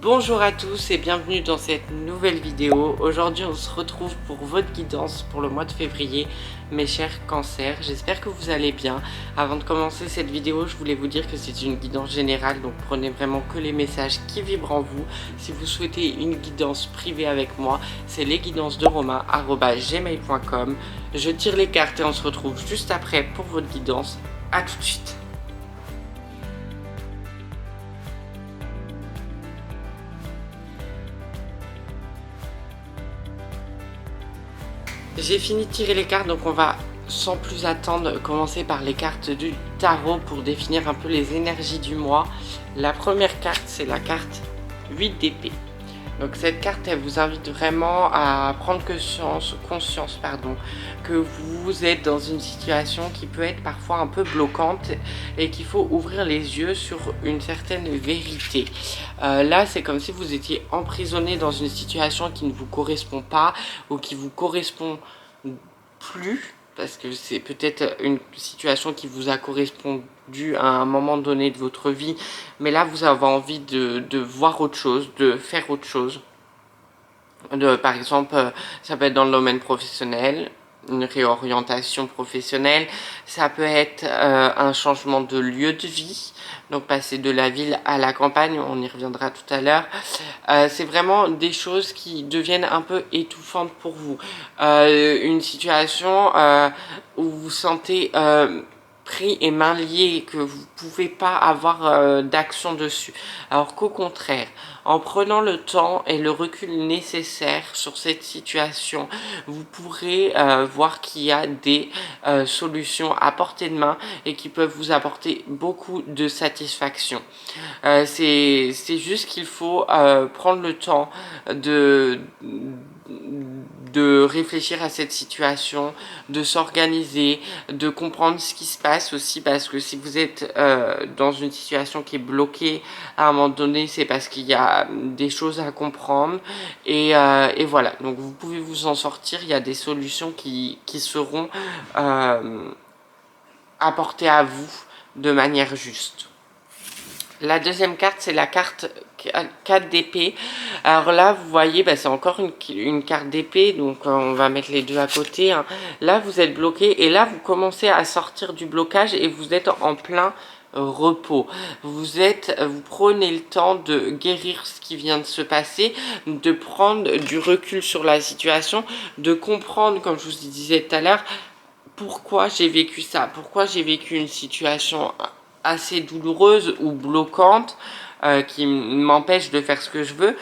Bonjour à tous et bienvenue dans cette nouvelle vidéo. Aujourd'hui on se retrouve pour votre guidance pour le mois de février, mes chers cancers. J'espère que vous allez bien. Avant de commencer cette vidéo, je voulais vous dire que c'est une guidance générale, donc prenez vraiment que les messages qui vibrent en vous. Si vous souhaitez une guidance privée avec moi, c'est lesguidancesderomain@gmail.com. Je tire les cartes et on se retrouve juste après pour votre guidance. A tout de suite. J'ai fini de tirer les cartes, donc on va sans plus attendre commencer par les cartes du tarot pour définir un peu les énergies du mois. La première carte, c'est la carte 8 d'épée. Donc cette carte, elle vous invite vraiment à prendre conscience que vous êtes dans une situation qui peut être parfois un peu bloquante et qu'il faut ouvrir les yeux sur une certaine vérité. Là, c'est comme si vous étiez emprisonné dans une situation qui ne vous correspond pas ou qui vous correspond plus, parce que c'est peut-être une situation qui vous a correspondu à un moment donné de votre vie, mais là vous avez envie de voir autre chose, de faire autre chose. Par exemple, ça peut être dans le domaine professionnel, une réorientation professionnelle, ça peut être un changement de lieu de vie, donc passer de la ville à la campagne, on y reviendra tout à l'heure. C'est vraiment des choses qui deviennent un peu étouffantes pour vous. Une situation où vous vous sentez pris et main liée, que vous ne pouvez pas avoir d'action dessus. Alors qu'au contraire, en prenant le temps et le recul nécessaire sur cette situation, vous pourrez voir qu'il y a des solutions à portée de main et qui peuvent vous apporter beaucoup de satisfaction. C'est juste qu'il faut prendre le temps de réfléchir à cette situation, de s'organiser, de comprendre ce qui se passe aussi, parce que si vous êtes dans une situation qui est bloquée à un moment donné, c'est parce qu'il y a des choses à comprendre et voilà, donc vous pouvez vous en sortir. Il y a des solutions qui seront apportées à vous de manière juste. La deuxième carte, c'est la carte 4 d'épée. Alors là, vous voyez, c'est encore une carte d'épée, donc on va mettre les deux à côté. Hein. Là, vous êtes bloqué et là, vous commencez à sortir du blocage et vous êtes en plein repos. Vous prenez le temps de guérir ce qui vient de se passer, de prendre du recul sur la situation, de comprendre, comme je vous disais tout à l'heure, pourquoi j'ai vécu ça, pourquoi j'ai vécu une situation assez douloureuse ou bloquante qui m'empêche de faire ce que je veux.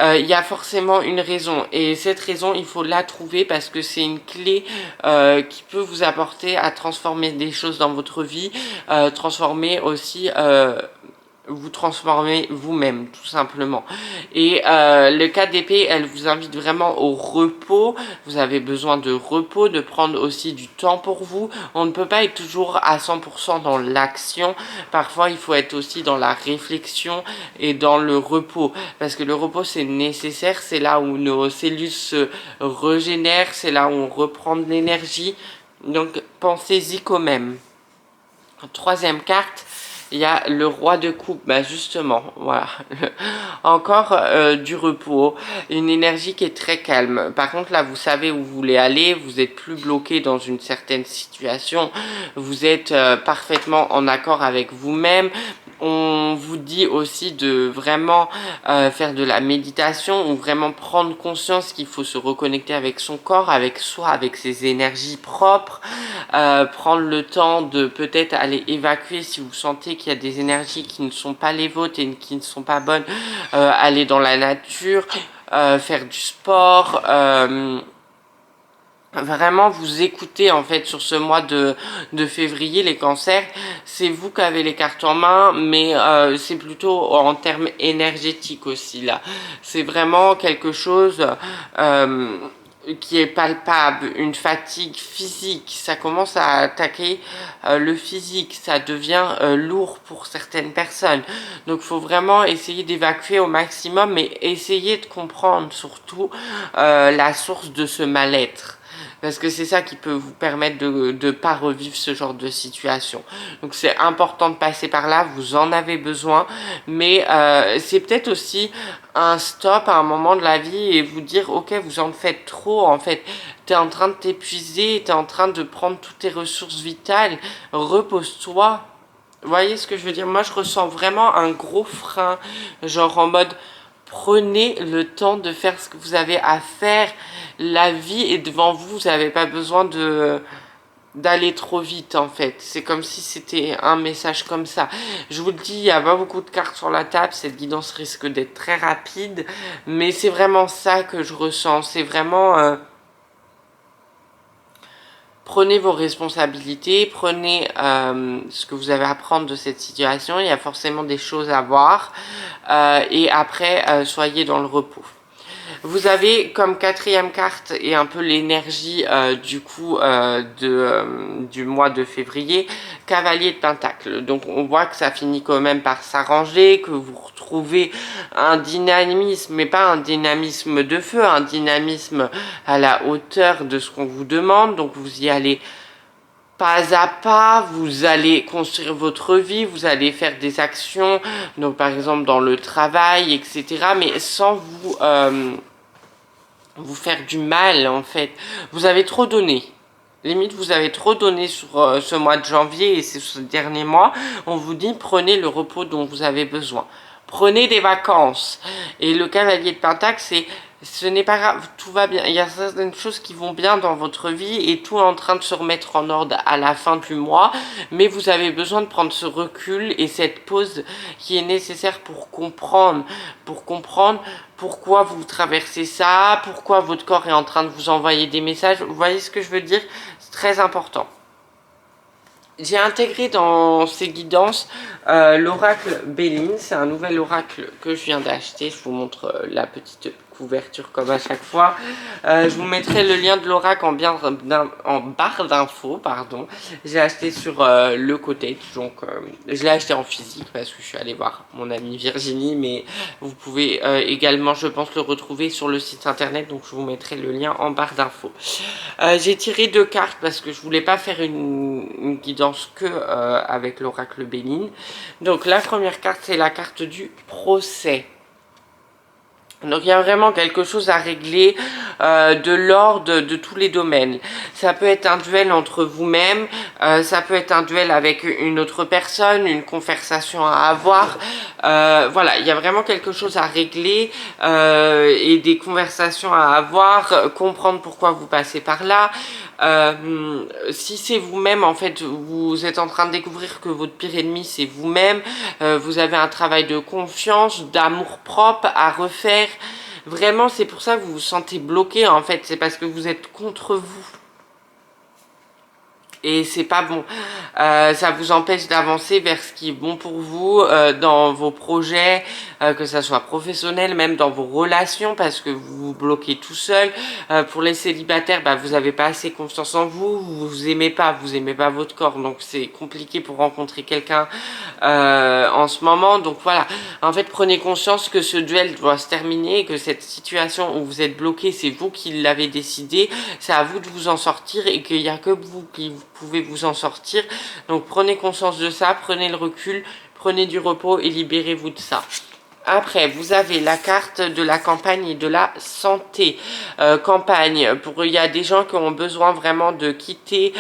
Il y a forcément une raison et cette raison il faut la trouver, parce que c'est une clé qui peut vous apporter à transformer des choses dans votre vie, vous transformer vous-même tout simplement. Et le 4 d'épée, elle vous invite vraiment au repos. Vous avez besoin de repos, de prendre aussi du temps pour vous. On ne peut pas être toujours à 100% dans l'action. Parfois il faut être aussi dans la réflexion et dans le repos, parce que le repos c'est nécessaire. C'est là où nos cellules se régénèrent, c'est là où on reprend de l'énergie, donc pensez-y quand même. Troisième carte, il y a le roi de coupe, justement, voilà, encore du repos, une énergie qui est très calme. Par contre là, vous savez où vous voulez aller, vous êtes plus bloqué dans une certaine situation, vous êtes parfaitement en accord avec vous-même. On vous dit aussi de vraiment faire de la méditation, ou vraiment prendre conscience qu'il faut se reconnecter avec son corps, avec soi, avec ses énergies propres, prendre le temps de peut-être aller évacuer si vous sentez qu'il y a des énergies qui ne sont pas les vôtres et qui ne sont pas bonnes, aller dans la nature, faire du sport, vraiment vous écoutez en fait sur ce mois de février, les cancers. C'est vous qui avez les cartes en main, mais c'est plutôt en termes énergétiques aussi là. C'est vraiment quelque chose qui est palpable, une fatigue physique. Ça commence à attaquer le physique, ça devient lourd pour certaines personnes. Donc il faut vraiment essayer d'évacuer au maximum, mais essayer de comprendre surtout la source de ce mal-être. Parce que c'est ça qui peut vous permettre de ne pas revivre ce genre de situation. Donc c'est important de passer par là, vous en avez besoin. Mais c'est peut-être aussi un stop à un moment de la vie et vous dire ok, vous en faites trop en fait. Tu es en train de t'épuiser, tu es en train de prendre toutes tes ressources vitales. Repose-toi. Vous voyez ce que je veux dire? Moi je ressens vraiment un gros frein, genre en mode prenez le temps de faire ce que vous avez à faire. La vie est devant vous, vous n'avez pas besoin d'aller trop vite en fait. C'est comme si c'était un message comme ça. Je vous le dis, il n'y a pas beaucoup de cartes sur la table, cette guidance risque d'être très rapide, mais c'est vraiment ça que je ressens. C'est vraiment... prenez vos responsabilités, prenez ce que vous avez à prendre de cette situation. Il y a forcément des choses à voir. Et après, soyez dans le repos. Vous avez comme quatrième carte et un peu l'énergie du coup du mois de février, Cavalier de Pentacle. Donc on voit que ça finit quand même par s'arranger, que vous retrouvez un dynamisme, mais pas un dynamisme de feu, un dynamisme à la hauteur de ce qu'on vous demande. Donc vous y allez pas à pas, vous allez construire votre vie, vous allez faire des actions, donc par exemple dans le travail, etc. Mais sans vous faire du mal en fait. Vous avez trop donné. Limite, vous avez trop donné sur ce mois de janvier et ce dernier mois. On vous dit prenez le repos dont vous avez besoin. Prenez des vacances. Et le cavalier de Pentacle, ce n'est pas grave, tout va bien. Il y a certaines choses qui vont bien dans votre vie et tout est en train de se remettre en ordre à la fin du mois. Mais vous avez besoin de prendre ce recul et cette pause qui est nécessaire pour comprendre pourquoi vous traversez ça, pourquoi votre corps est en train de vous envoyer des messages. Vous voyez ce que je veux dire? C'est très important. J'ai intégré dans ces guidances l'oracle Béline. C'est un nouvel oracle que je viens d'acheter. Je vous montre la petite couverture comme à chaque fois. Je vous mettrai le lien de l'oracle en barre d'infos, pardon. J'ai acheté sur le côté, donc je l'ai acheté en physique parce que je suis allée voir mon amie Virginie, mais vous pouvez également, je pense, le retrouver sur le site internet, donc je vous mettrai le lien en barre d'infos. J'ai tiré 2 cartes parce que je voulais pas faire une guidance que avec l'oracle Béline. Donc la première carte, c'est la carte du procès. Donc il y a vraiment quelque chose à régler de l'ordre de tous les domaines. Ça peut être un duel entre vous-même, ça peut être un duel avec une autre personne, une conversation à avoir. Voilà, il y a vraiment quelque chose à régler et des conversations à avoir, comprendre pourquoi vous passez par là. Si c'est vous-même, en fait, vous êtes en train de découvrir que votre pire ennemi c'est vous-même, vous avez un travail de confiance, d'amour propre à refaire. Vraiment, c'est pour ça que vous vous sentez bloqué, en fait, c'est parce que vous êtes contre vous. Et c'est pas bon. Ça vous empêche d'avancer vers ce qui est bon pour vous dans vos projets, que ça soit professionnel, même dans vos relations, parce que vous vous bloquez tout seul. Pour les célibataires, bah, vous n'avez pas assez confiance en vous, vous aimez pas votre corps, donc c'est compliqué pour rencontrer quelqu'un en ce moment. Donc voilà, en fait, prenez conscience que ce duel doit se terminer, que cette situation où vous êtes bloqué, c'est vous qui l'avez décidé, c'est à vous de vous en sortir et qu'il n'y a que vous qui pouvez vous en sortir. Donc prenez conscience de ça, prenez le recul, prenez du repos et libérez-vous de ça. Après, vous avez la carte de la campagne et de la santé. Campagne, il y a des gens qui ont besoin vraiment de quitter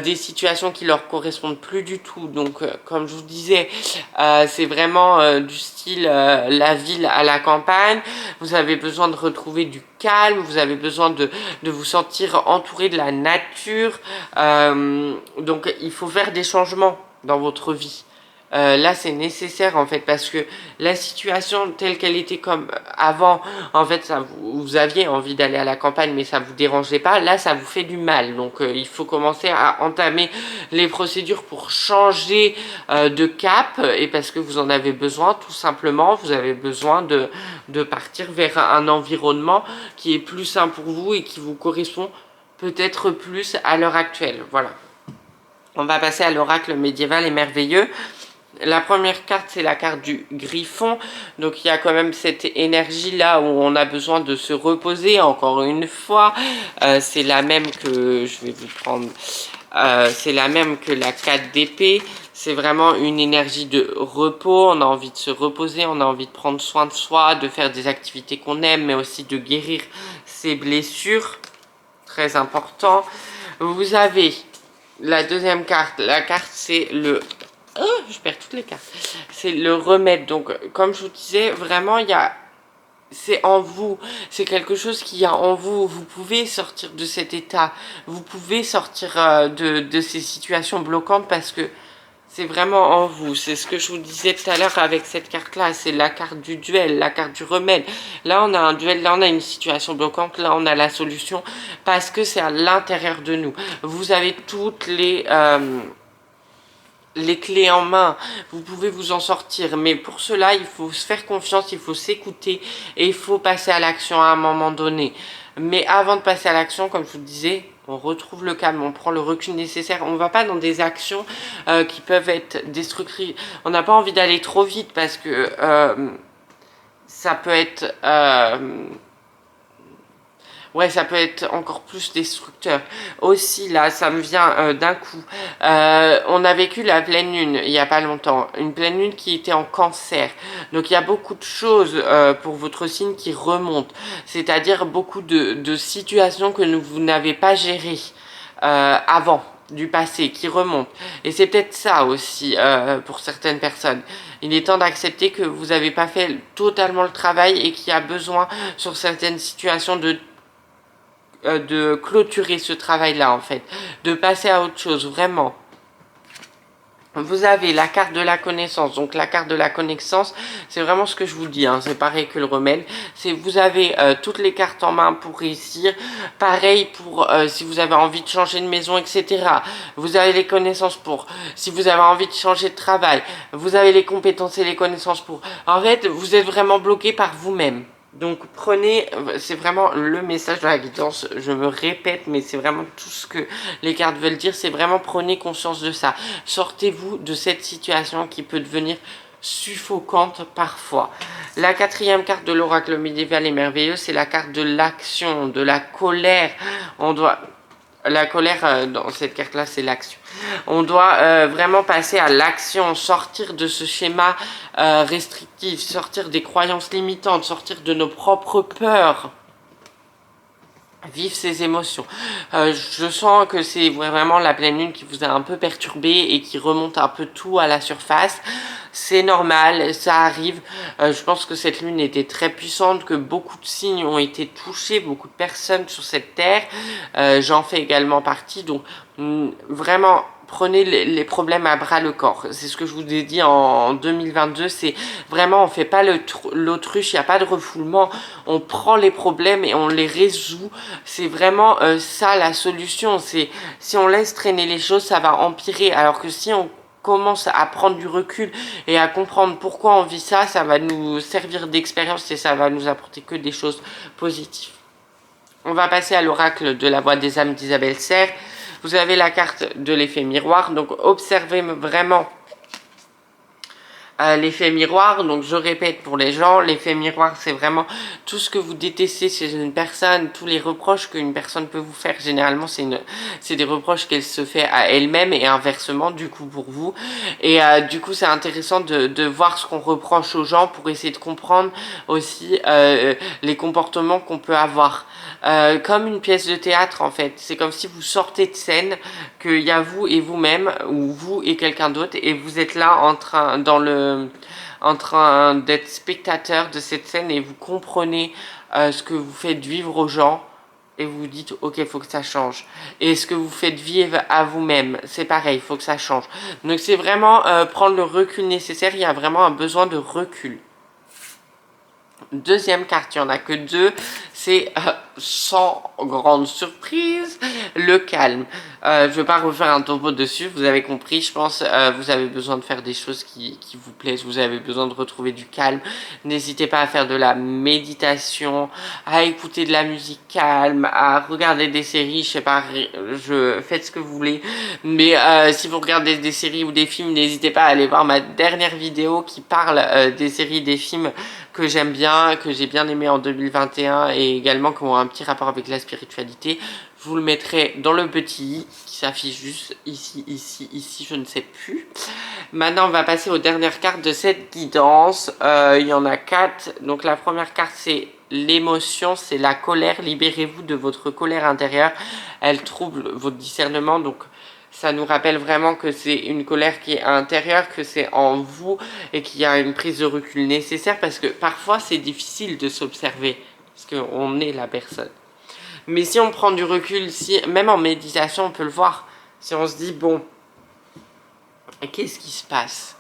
des situations qui leur correspondent plus du tout. Donc, comme je vous disais, c'est vraiment du style la ville à la campagne. Vous avez besoin de retrouver du calme, vous avez besoin de vous sentir entouré de la nature. Donc, il faut faire des changements dans votre vie. Là c'est nécessaire en fait parce que la situation telle qu'elle était comme avant, en fait vous aviez envie d'aller à la campagne mais ça vous dérangeait pas, là ça vous fait du mal, donc il faut commencer à entamer les procédures pour changer de cap, et parce que vous en avez besoin tout simplement, vous avez besoin de partir vers un environnement qui est plus sain pour vous et qui vous correspond peut-être plus à l'heure actuelle. Voilà, on va passer à l'oracle médiéval et merveilleux. La première carte, c'est la carte du Griffon. Donc, il y a quand même cette énergie-là où on a besoin de se reposer. Encore une fois, c'est la même que... Je vais vous prendre... c'est la même que la 4 d'épée. C'est vraiment une énergie de repos. On a envie de se reposer, on a envie de prendre soin de soi, de faire des activités qu'on aime, mais aussi de guérir ses blessures. Très important. Vous avez la deuxième carte. La carte, c'est le... Oh, je perds toutes les cartes. C'est le remède. Donc, comme je vous disais, vraiment, il y a... C'est en vous. C'est quelque chose qu'il y a en vous. Vous pouvez sortir de cet état. Vous pouvez sortir de ces situations bloquantes parce que c'est vraiment en vous. C'est ce que je vous disais tout à l'heure avec cette carte-là. C'est la carte du duel, la carte du remède. Là, on a un duel. Là, on a une situation bloquante. Là, on a la solution parce que c'est à l'intérieur de nous. Vous avez toutes les clés en main, vous pouvez vous en sortir, mais pour cela il faut se faire confiance, il faut s'écouter et il faut passer à l'action à un moment donné. Mais avant de passer à l'action, comme je vous disais, on retrouve le calme, on prend le recul nécessaire, on ne va pas dans des actions qui peuvent être destructrices. On n'a pas envie d'aller trop vite parce que ça peut être ouais, ça peut être encore plus destructeur. Aussi, là, ça me vient d'un coup. On a vécu la pleine lune il n'y a pas longtemps. Une pleine lune qui était en cancer. Donc, il y a beaucoup de choses pour votre signe qui remontent. C'est-à-dire beaucoup de situations que vous n'avez pas gérées avant, du passé, qui remontent. Et c'est peut-être ça aussi pour certaines personnes. Il est temps d'accepter que vous n'avez pas fait totalement le travail et qu'il y a besoin sur certaines situations de clôturer ce travail-là, en fait, de passer à autre chose, vraiment. Vous avez la carte de la connaissance. Donc la carte de la connaissance, c'est vraiment ce que je vous dis, hein, c'est pareil que le remède. C'est vous avez toutes les cartes en main pour réussir. Pareil pour si vous avez envie de changer de maison, etc. Vous avez les connaissances pour. Si vous avez envie de changer de travail, vous avez les compétences et les connaissances pour. En fait, vous êtes vraiment bloqué par vous-même. Donc prenez, c'est vraiment le message de la guidance, je me répète, mais c'est vraiment tout ce que les cartes veulent dire, c'est vraiment prenez conscience de ça. Sortez-vous de cette situation qui peut devenir suffocante parfois. La quatrième carte de l'oracle médiéval est merveilleuse, c'est la carte de l'action, de la colère. On doit... La colère, dans cette carte-là, c'est l'action. On doit vraiment passer à l'action, sortir de ce schéma restrictif, sortir des croyances limitantes, sortir de nos propres peurs. Vivre ses émotions. Je sens que c'est vraiment la pleine lune qui vous a un peu perturbé et qui remonte un peu tout à la surface. C'est normal, ça arrive. Je pense que cette lune était très puissante, que beaucoup de signes ont été touchés, beaucoup de personnes sur cette terre. J'en fais également partie, donc vraiment prenez les problèmes à bras le corps. C'est ce que je vous ai dit en 2022, c'est vraiment on fait pas l'autruche, il n'y a pas de refoulement, on prend les problèmes et on les résout. C'est vraiment ça la solution. C'est si on laisse traîner les choses, ça va empirer, alors que si on commence à prendre du recul et à comprendre pourquoi on vit ça, ça va nous servir d'expérience et ça va nous apporter que des choses positives. On va passer à l'oracle de la voix des âmes d'Isabelle Serre. Vous avez la carte de l'effet miroir, donc observez vraiment l'effet miroir. Donc je répète pour les gens, l'effet miroir c'est vraiment tout ce que vous détestez chez une personne, tous les reproches qu'une personne peut vous faire. Généralement c'est des reproches qu'elle se fait à elle-même et inversement du coup pour vous. Et du coup c'est intéressant de voir ce qu'on reproche aux gens pour essayer de comprendre aussi les comportements qu'on peut avoir. Comme une pièce de théâtre en fait, c'est comme si vous sortez de scène, qu'il y a vous et vous-même ou vous et quelqu'un d'autre et vous êtes là en train d'être spectateur de cette scène et vous comprenez ce que vous faites vivre aux gens et vous vous dites ok, il faut que ça change. Et ce que vous faites vivre à vous-même, c'est pareil, il faut que ça change. Donc c'est vraiment prendre le recul nécessaire, il y a vraiment un besoin de recul. Deuxième carte, il n'y en a que deux, c'est sans grande surprise le calme. Je ne vais pas refaire un topo dessus, vous avez compris, je pense vous avez besoin de faire des choses qui vous plaisent, vous avez besoin de retrouver du calme. N'hésitez pas à faire de la méditation, à écouter de la musique calme, à regarder des séries, je sais pas, faites ce que vous voulez. Mais si vous regardez des séries ou des films, n'hésitez pas à aller voir ma dernière vidéo qui parle des séries, des films que j'aime bien, que j'ai bien aimé en 2021 et également qui ont un petit rapport avec la spiritualité. Je vous le mettrai dans le petit i qui s'affiche juste ici, ici, je ne sais plus. Maintenant, on va passer aux dernières cartes de cette guidance. Il y en a 4. Donc la première carte, c'est l'émotion, c'est la colère. Libérez-vous de votre colère intérieure. Elle trouble votre discernement, donc ça nous rappelle vraiment que c'est une colère qui est intérieure, que c'est en vous et qu'il y a une prise de recul nécessaire parce que parfois c'est difficile de s'observer parce qu'on est la personne. Mais si on prend du recul, si même en méditation on peut le voir, si on se dit bon, qu'est-ce qui se passe?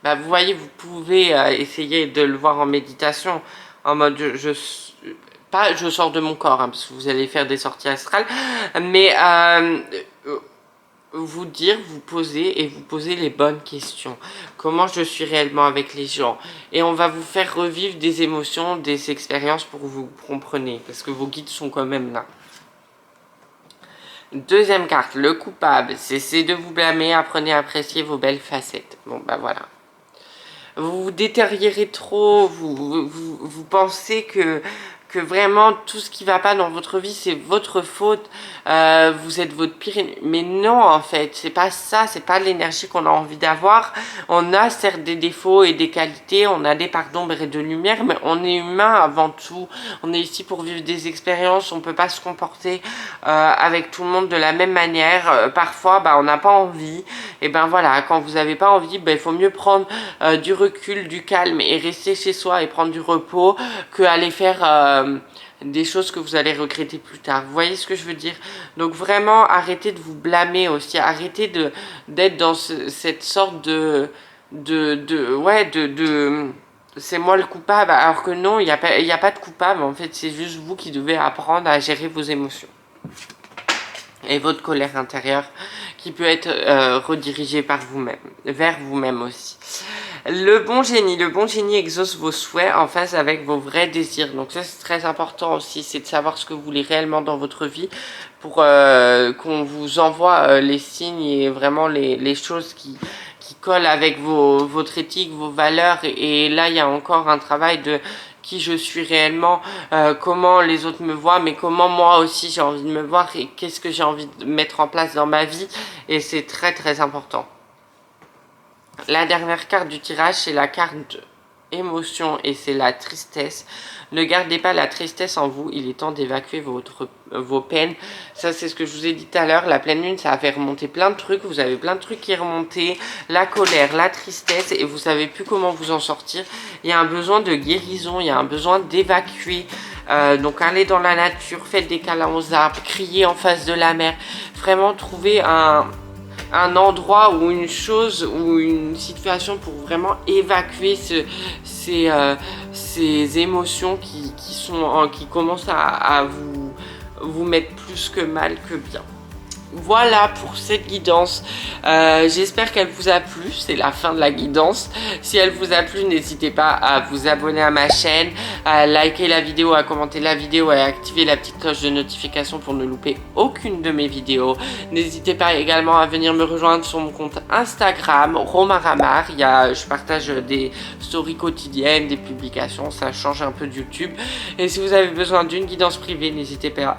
Bah, vous voyez, vous pouvez essayer de le voir en méditation, en mode pas je sors de mon corps, hein, parce que vous allez faire des sorties astrales, mais vous dire, vous poser et vous poser les bonnes questions. Comment je suis réellement avec les gens? Et on va vous faire revivre des émotions, des expériences pour que vous compreniez, parce que vos guides sont quand même là. Deuxième carte, le coupable. Cessez de vous blâmer, apprenez à apprécier vos belles facettes. Bon, bah voilà. Vous vous détériorez trop, vous pensez que vraiment tout ce qui va pas dans votre vie c'est votre faute, vous êtes votre pire ennemi. Mais non, en fait c'est pas ça, c'est pas l'énergie qu'on a envie d'avoir. On a certes des défauts et des qualités, on a des parts d'ombre et de lumière, mais on est humain avant tout, on est ici pour vivre des expériences, on peut pas se comporter avec tout le monde de la même manière. Parfois bah, on n'a pas envie, et ben voilà, quand vous avez pas envie, il faut mieux prendre du recul, du calme et rester chez soi et prendre du repos que aller faire des choses que vous allez regretter plus tard. Vous voyez ce que je veux dire? Donc vraiment arrêtez de vous blâmer aussi, arrêtez d'être dans cette sorte de c'est moi le coupable, alors que non, il n'y a pas de coupable, en fait c'est juste vous qui devez apprendre à gérer vos émotions et votre colère intérieure qui peut être redirigée par vous-même, vers vous-même aussi. Le bon génie exauce vos souhaits en phase avec vos vrais désirs. Donc ça c'est très important aussi, c'est de savoir ce que vous voulez réellement dans votre vie pour qu'on vous envoie les signes et vraiment les choses qui collent avec votre éthique, vos valeurs. Et là il y a encore un travail de qui je suis réellement, comment les autres me voient, mais comment moi aussi j'ai envie de me voir et qu'est-ce que j'ai envie de mettre en place dans ma vie. Et c'est très très important. La dernière carte du tirage, c'est la carte émotion et c'est la tristesse. Ne gardez pas la tristesse en vous, il est temps d'évacuer vos peines. Ça c'est ce que je vous ai dit tout à l'heure, la pleine lune ça a fait remonter plein de trucs, vous avez plein de trucs qui remontent, la colère, la tristesse et vous savez plus comment vous en sortir. Il y a un besoin de guérison, il y a un besoin d'évacuer. Donc allez dans la nature, faites des câlins aux arbres, criez en face de la mer, vraiment trouver un endroit ou une chose ou une situation pour vraiment évacuer ces émotions qui commencent à vous mettre plus que mal que bien. Voilà pour cette guidance, j'espère qu'elle vous a plu, c'est la fin de la guidance. Si elle vous a plu, n'hésitez pas à vous abonner à ma chaîne, à liker la vidéo, à commenter la vidéo et à activer la petite cloche de notification pour ne louper aucune de mes vidéos. N'hésitez pas également à venir me rejoindre sur mon compte Instagram, Romain Ramar. Je partage des stories quotidiennes, des publications, ça change un peu de YouTube. Et si vous avez besoin d'une guidance privée, n'hésitez pas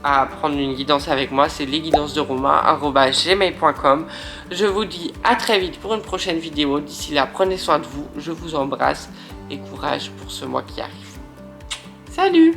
à prendre une guidance avec moi, c'est lesguidancesderomain@gmail.com. Je vous dis à très vite pour une prochaine vidéo. D'ici là, prenez soin de vous, je vous embrasse et courage pour ce mois qui arrive. Salut!